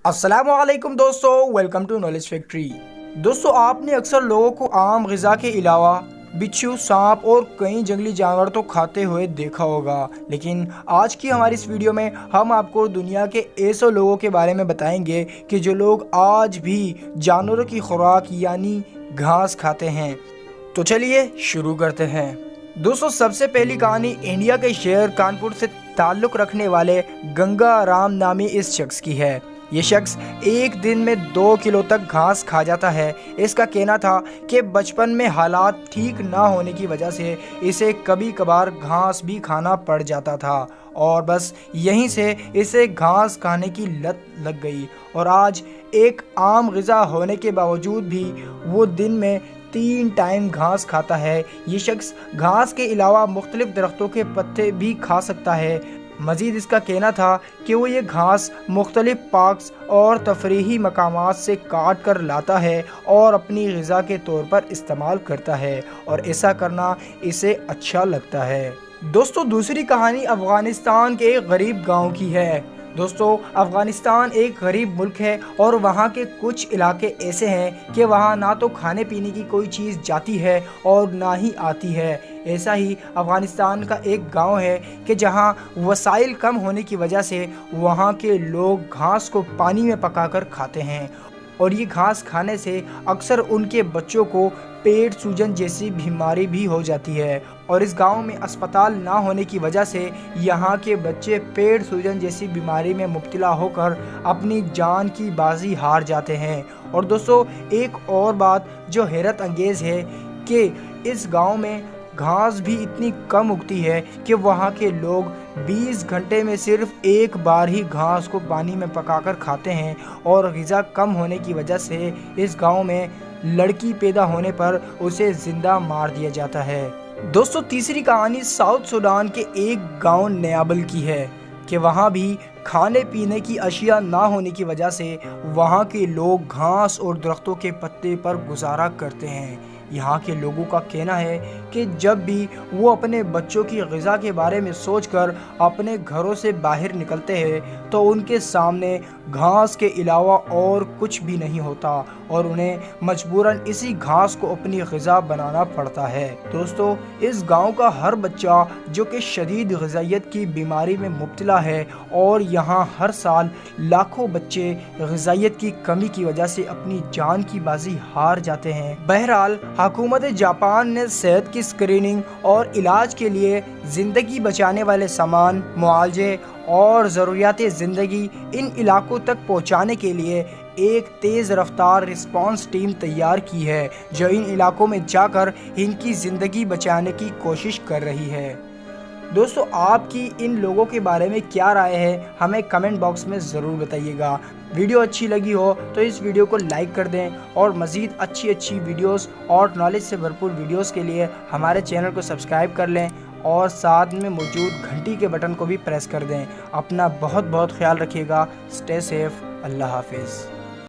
السلام علیکم دوستو، ویلکم ٹو نالج فیکٹری۔ دوستو، آپ نے اکثر لوگوں کو عام غذا کے علاوہ بچھو، سانپ اور کئی جنگلی جانور تو کھاتے ہوئے دیکھا ہوگا، لیکن آج کی ہماری اس ویڈیو میں ہم آپ کو دنیا کے ایسے لوگوں کے بارے میں بتائیں گے کہ جو لوگ آج بھی جانوروں کی خوراک یعنی گھاس کھاتے ہیں۔ تو چلیے شروع کرتے ہیں۔ دوستو، سب سے پہلی کہانی انڈیا کے شہر کانپور سے تعلق رکھنے والے گنگا رام نامی اس شخص کی ہے۔ یہ شخص ایک دن میں 2 کلو تک گھاس کھا جاتا ہے۔ اس کا کہنا تھا کہ بچپن میں حالات ٹھیک نہ ہونے کی وجہ سے اسے کبھی کبھار گھاس بھی کھانا پڑ جاتا تھا اور بس یہیں سے اسے گھاس کھانے کی لت لگ گئی، اور آج ایک عام غذا ہونے کے باوجود بھی وہ دن میں 3 ٹائم گھاس کھاتا ہے۔ یہ شخص گھاس کے علاوہ مختلف درختوں کے پتے بھی کھا سکتا ہے۔ مزید اس کا کہنا تھا کہ وہ یہ گھاس مختلف پارکس اور تفریحی مقامات سے کاٹ کر لاتا ہے اور اپنی غذا کے طور پر استعمال کرتا ہے، اور ایسا کرنا اسے اچھا لگتا ہے۔ دوستو، دوسری کہانی افغانستان کے ایک غریب گاؤں کی ہے۔ دوستو، افغانستان ایک غریب ملک ہے اور وہاں کے کچھ علاقے ایسے ہیں کہ وہاں نہ تو کھانے پینے کی کوئی چیز جاتی ہے اور نہ ہی آتی ہے۔ ایسا ہی افغانستان کا ایک گاؤں ہے کہ جہاں وسائل کم ہونے کی وجہ سے وہاں کے لوگ گھاس کو پانی میں پکا کر کھاتے ہیں، اور یہ گھاس کھانے سے اکثر ان کے بچوں کو پیٹ سوجن جیسی بیماری بھی ہو جاتی ہے، اور اس گاؤں میں اسپتال نہ ہونے کی وجہ سے یہاں کے بچے پیٹ سوجن جیسی بیماری میں مبتلا ہو کر اپنی جان کی بازی ہار جاتے ہیں۔ اور دوستو، ایک اور بات جو حیرت انگیز ہے کہ اس گاؤں میں گھاس بھی اتنی کم اگتی ہے کہ وہاں کے لوگ 20 گھنٹے میں صرف ایک بار ہی گھاس کو پانی میں پکا کر کھاتے ہیں، اور غذا کم ہونے کی وجہ سے اس گاؤں میں لڑکی پیدا ہونے پر اسے زندہ مار دیا جاتا ہے۔ دوستو، تیسری کہانی ساؤتھ سوڈان کے ایک گاؤں نیابل کی ہے کہ وہاں بھی کھانے پینے کی اشیاء نہ ہونے کی وجہ سے وہاں کے لوگ گھاس اور درختوں کے پتے پر گزارا کرتے ہیں۔ یہاں کے لوگوں کا کہنا ہے کہ جب بھی وہ اپنے بچوں کی غذا کے بارے میں سوچ کر اپنے گھروں سے باہر نکلتے ہیں تو ان کے سامنے گھاس کے علاوہ اور کچھ بھی نہیں ہوتا، اور انہیں مجبوراً اسی گھاس کو اپنی غذا بنانا پڑتا ہے۔ دوستو، اس گاؤں کا ہر بچہ جو کہ شدید غذائیت کی بیماری میں مبتلا ہے، اور یہاں ہر سال لاکھوں بچے غذائیت کی کمی کی وجہ سے اپنی جان کی بازی ہار جاتے ہیں۔ بہرحال، حکومت جاپان نے صحت کی اسکریننگ اور علاج کے لیے زندگی بچانے والے سامان، معالجے اور ضروریات زندگی ان علاقوں تک پہنچانے کے لیے ایک تیز رفتار رسپانس ٹیم تیار کی ہے جو ان علاقوں میں جا کر ان کی زندگی بچانے کی کوشش کر رہی ہے۔ دوستو، آپ کی ان لوگوں کے بارے میں کیا رائے ہے، ہمیں کمنٹ باکس میں ضرور بتائیے گا۔ ویڈیو اچھی لگی ہو تو اس ویڈیو کو لائک کر دیں، اور مزید اچھی ویڈیوز اور نالج سے بھرپور ویڈیوز کے لیے ہمارے چینل کو سبسکرائب کر لیں، اور ساتھ میں موجود گھنٹی کے بٹن کو بھی پریس کر دیں۔ اپنا بہت خیال رکھیے گا۔ Stay safe. اللہ حافظ۔